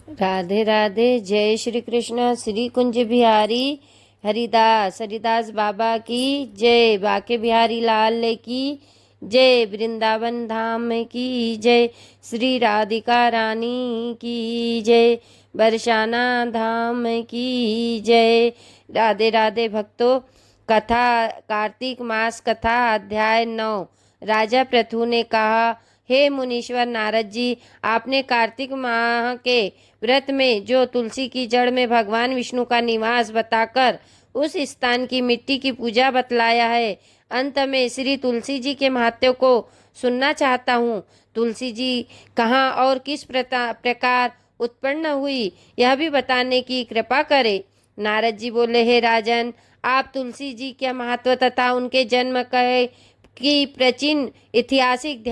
राधे राधे। जय श्री कृष्ण। श्री कुंज बिहारी हरिदास हरिदास बाबा की जय। बाके बिहारी लाल की जय। वृंदावन धाम की जय। श्री राधिका रानी की जय। बरसाना धाम की जय। राधे राधे भक्तों। कथा कार्तिक मास कथा अध्याय 9। राजा पृथु ने कहा, हे मुनीश्वर नारद जी, आपने कार्तिक माह के व्रत में जो तुलसी की जड़ में भगवान विष्णु का निवास बताकर उस स्थान की मिट्टी की पूजा बतलाया है, अंत में श्री तुलसी जी के महत्व को सुनना चाहता हूँ। तुलसी जी कहाँ और किस प्रकार उत्पन्न हुई, यह भी बताने की कृपा करे। नारद जी बोले, हे राजन, आप तुलसी जी के महत्व तथा उनके जन्म की प्राचीन ऐतिहासिक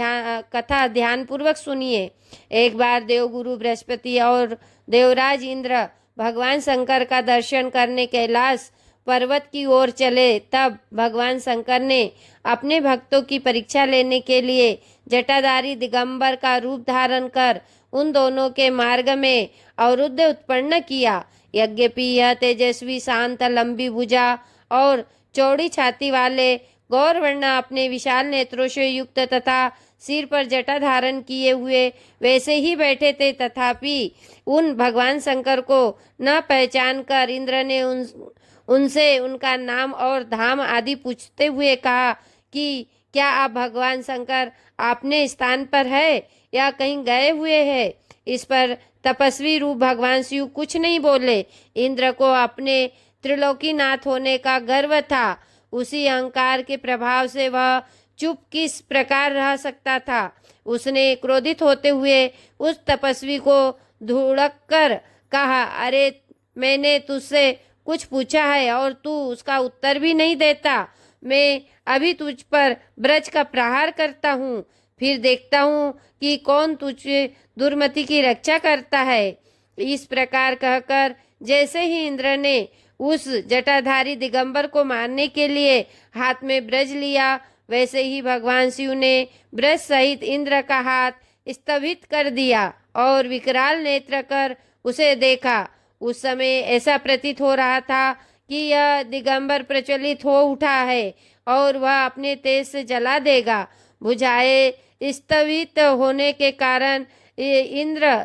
कथा ध्यान पूर्वक सुनिए। एक बार देवगुरु बृहस्पति और देवराज इंद्र भगवान शंकर का दर्शन करने कैलाश पर्वत की ओर चले। तब भगवान शंकर ने अपने भक्तों की परीक्षा लेने के लिए जटाधारी दिगंबर का रूप धारण कर उन दोनों के मार्ग में अवरुद्ध उत्पन्न किया। यद्यपि यह तेजस्वी, शांत, लंबी भुजा और चौड़ी छाती वाले गौरवर्ण अपने विशाल नेत्रों से युक्त तथा सिर पर जटा धारण किए हुए वैसे ही बैठे थे, तथापि उन भगवान शंकर को न पहचान कर इंद्र ने उनसे उनका नाम और धाम आदि पूछते हुए कहा कि क्या आप भगवान शंकर अपने स्थान पर है या कहीं गए हुए हैं। इस पर तपस्वी रूप भगवान शिव कुछ नहीं बोले। इंद्र को अपने त्रिलोकीनाथ होने का गर्व था। उसी अहंकार के प्रभाव से वह चुप किस प्रकार रह सकता था। उसने क्रोधित होते हुए उस तपस्वी को धुड़क कर कहा, अरे, मैंने तुझसे कुछ पूछा है और तू उसका उत्तर भी नहीं देता। मैं अभी तुझ पर ब्रज का प्रहार करता हूँ, फिर देखता हूँ कि कौन तुझे दुर्मति की रक्षा करता है। इस प्रकार कहकर जैसे ही इंद्र ने उस जटाधारी दिगंबर को मारने के लिए हाथ में ब्रज लिया, वैसे ही भगवान शिव ने ब्रज सहित इंद्र का हाथ स्थगित कर दिया और विकराल नेत्र कर उसे देखा। उस समय ऐसा प्रतीत हो रहा था कि यह दिगंबर प्रज्वलित हो उठा है और वह अपने तेज से जला देगा। भुजाएं स्थगित होने के कारण इंद्र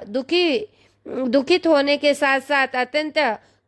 दुखित होने के साथ साथ अत्यंत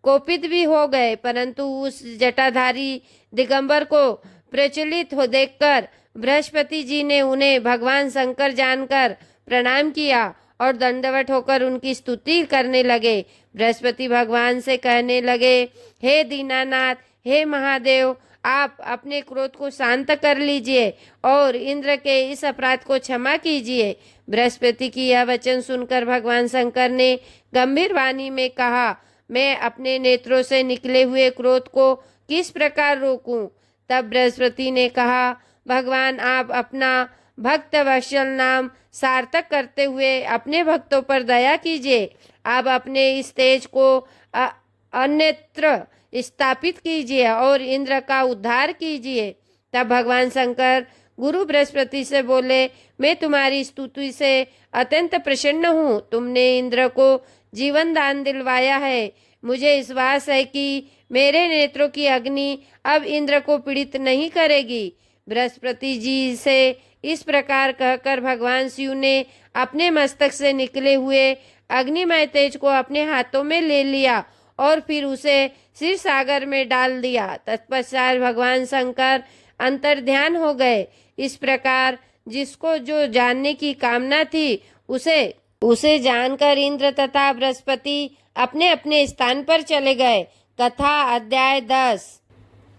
कोपित भी हो गए, परंतु उस जटाधारी दिगंबर को प्रचलित हो देखकर बृहस्पति जी ने उन्हें भगवान शंकर जानकर प्रणाम किया और दंडवत होकर उनकी स्तुति करने लगे। बृहस्पति भगवान से कहने लगे, हे दीनानाथ, हे महादेव, आप अपने क्रोध को शांत कर लीजिए और इंद्र के इस अपराध को क्षमा कीजिए। बृहस्पति की यह वचन सुनकर भगवान शंकर ने गंभीर वाणी में कहा, मैं अपने नेत्रों से निकले हुए क्रोध को किस प्रकार रोकूं। तब बृहस्पति ने कहा, भगवान, आप अपना भक्त वत्सल नाम सार्थक करते हुए अपने भक्तों पर दया कीजिए। आप अपने इस तेज को अन्यत्र स्थापित कीजिए और इंद्र का उद्धार कीजिए। तब भगवान शंकर गुरु बृहस्पति से बोले, मैं तुम्हारी स्तुति से अत्यंत प्रसन्न हूँ। तुमने इंद्र को जीवन दान दिलवाया है। मुझे विश्वास है कि मेरे नेत्रों की अग्नि अब इंद्र को पीड़ित नहीं करेगी। बृहस्पति जी से इस प्रकार कहकर भगवान शिव ने अपने मस्तक से निकले हुए अग्निमय तेज को अपने हाथों में ले लिया और फिर उसे क्षीर सागर में डाल दिया। तत्पश्चात भगवान शंकर अंतर्ध्यान हो गए। इस प्रकार जिसको जो जानने की कामना थी उसे जानकर इंद्र तथा बृहस्पति अपने अपने स्थान पर चले गए। कथा अध्याय 10।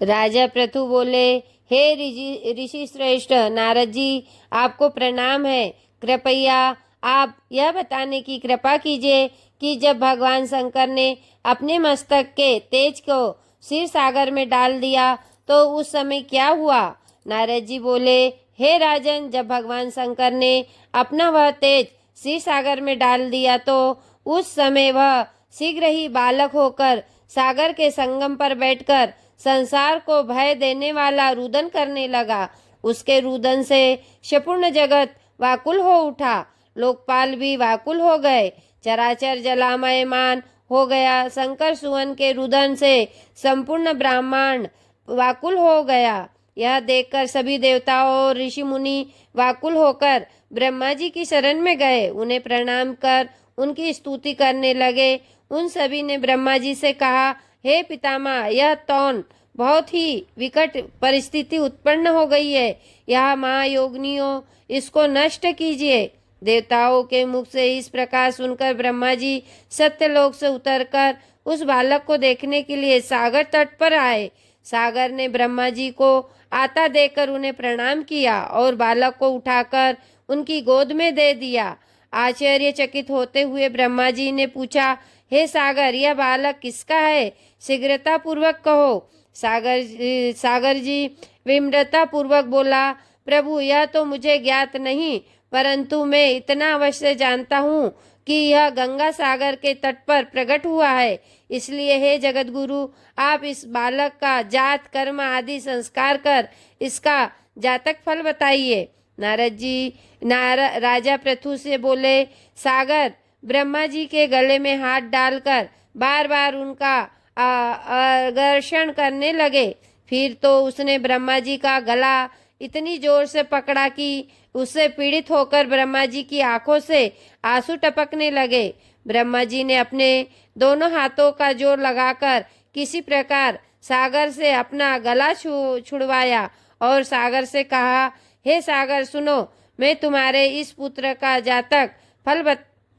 राजा पृथु बोले, हे ऋषि श्रेष्ठ नारद जी, आपको प्रणाम है। कृपया आप यह बताने की कृपा कीजिए कि जब भगवान शंकर ने अपने मस्तक के तेज को क्षीर सागर में डाल दिया तो उस समय क्या हुआ। नारद जी बोले, हे राजन, जब भगवान शंकर ने अपना वह तेज क्षीर सागर में डाल दिया तो उस समय वह शीघ्र ही बालक होकर सागर के संगम पर बैठकर संसार को भय देने वाला रुदन करने लगा। उसके रुदन से संपूर्ण जगत व्याकुल हो उठा। लोकपाल भी व्याकुल हो गए। चराचर जलामयमान हो गया। शंकर सुवन के रुदन से संपूर्ण ब्रह्मांड व्याकुल हो गया। यह देखकर सभी देवताओं और ऋषि मुनि व्याकुल होकर ब्रह्मा जी की शरण में गए। उन्हें प्रणाम कर उनकी स्तुति करने लगे। उन सभी ने ब्रह्मा जी से कहा, हे पितामह, यह तौन बहुत ही विकट परिस्थिति उत्पन्न हो गई है। यह महायोगिनियों, इसको नष्ट कीजिए। देवताओं के मुख से इस प्रकार सुनकर ब्रह्मा जी सत्यलोक से उतरकर उस बालक को देखने के लिए सागर तट पर आए। सागर ने ब्रह्मा जी को आता देखकर उन्हें प्रणाम किया और बालक को उठाकर उनकी गोद में दे दिया। आश्चर्यचकित होते हुए ब्रह्मा जी ने पूछा, हे सागर, यह बालक किसका है? शीघ्रता पूर्वक कहो। सागर जी विम्रता पूर्वक बोला, प्रभु, यह तो मुझे ज्ञात नहीं, परंतु मैं इतना अवश्य जानता हूँ कि यह गंगा सागर के तट पर प्रकट हुआ है। इसलिए हे जगत गुरु, आप इस बालक का जात कर्म आदि संस्कार कर इसका जातक फल बताइए। नारद जी राजा पृथु से बोले, सागर ब्रह्मा जी के गले में हाथ डालकर बार बार उनका आकर्षण करने लगे। फिर तो उसने ब्रह्मा जी का गला इतनी जोर से पकड़ा कि उससे पीड़ित होकर ब्रह्मा जी की आंखों से आंसू टपकने लगे। ब्रह्मा जी ने अपने दोनों हाथों का जोर लगाकर किसी प्रकार सागर से अपना गला छुड़वाया और सागर से कहा, हे सागर, सुनो, मैं तुम्हारे इस पुत्र का जातक फल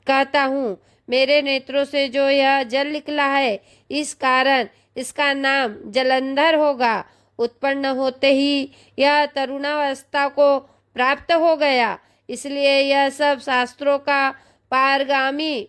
कहता हूँ। मेरे नेत्रों से जो यह जल निकला है, इस कारण इसका नाम जलंधर होगा। उत्पन्न होते ही यह तरुणावस्था को प्राप्त हो गया। इसलिए यह सब शास्त्रों का पारगामी,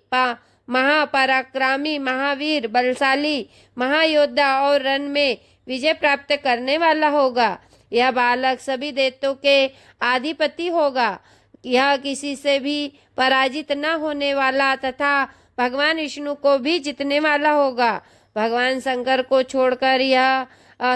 महापराक्रमी, महावीर, बलशाली, महायोद्धा और रण में विजय प्राप्त करने वाला होगा। यह बालक सभी देवताओं के आधिपति होगा। यह किसी से भी पराजित न होने वाला तथा भगवान विष्णु को भी जीतने वाला होगा। भगवान शंकर को छोड़कर यह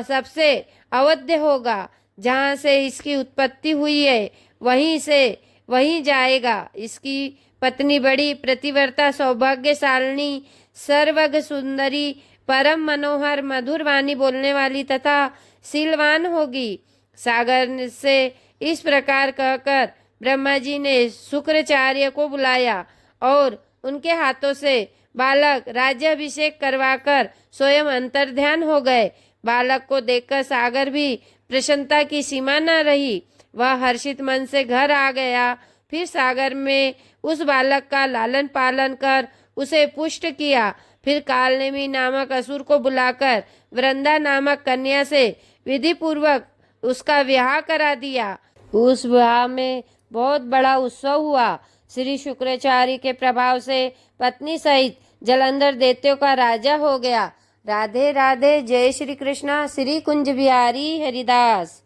सबसे अवध्य होगा। जहाँ से इसकी उत्पत्ति हुई है वहीं जाएगा। इसकी पत्नी बड़ी प्रतिव्रता, सौभाग्यशालिनी, सर्वज्ञ सुंदरी, परम मनोहर, मधुर वाणी बोलने वाली तथा शीलवान होगी। सागर से इस प्रकार कहकर ब्रह्मा जी ने शुक्राचार्य को बुलाया और उनके हाथों से बालक राज्याभिषेक करवाकर स्वयं अंतर्ध्यान हो गए। बालक को देखकर सागर भी प्रसन्नता की सीमा न रही। वह हर्षित मन से घर आ गया। फिर सागर में उस बालक का लालन पालन कर उसे पुष्ट किया। फिर कालनेमी नामक असुर को बुलाकर वृंदा नामक कन्या से विधि पूर्वक उसका विवाह करा दिया। उस विवाह में बहुत बड़ा उत्सव हुआ। श्री शुक्राचार्य के प्रभाव से पत्नी सहित जलंधर दैत्यों का राजा हो गया। राधे राधे। जय श्री कृष्णा। श्री कुंज बिहारी हरिदास।